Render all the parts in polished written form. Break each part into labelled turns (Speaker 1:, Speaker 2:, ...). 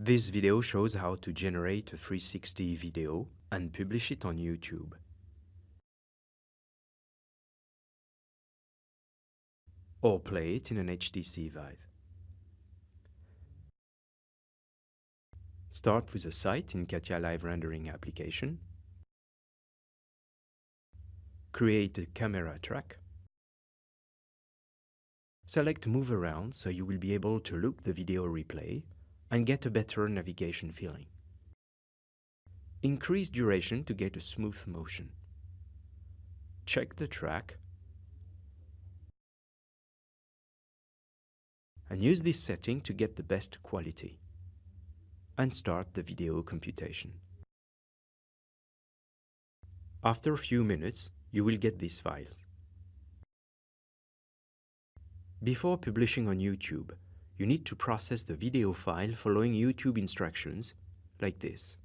Speaker 1: This video shows how to generate a 360 video and publish it on YouTube. Or play it in an HTC Vive. Start with a site in Catia Live Rendering application. Create a camera track. Select Move Around so you will be able to loop the video replay and get a better navigation feeling. Increase duration to get a smooth motion. Check the track and use this setting to get the best quality. And start the video computation. After a few minutes, you will get these files. Before publishing on YouTube, you need to process the video file following YouTube instructions, like this.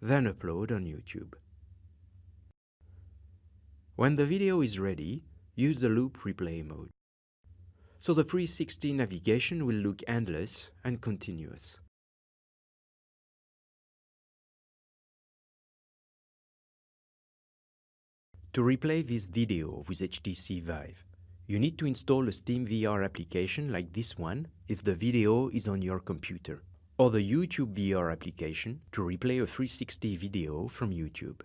Speaker 1: Then upload on YouTube. When the video is ready, use the loop replay mode. So the 360 navigation will look endless and continuous. To replay this video with HTC Vive, you need to install a Steam VR application like this one if the video is on your computer, or the YouTube VR application to replay a 360 video from YouTube.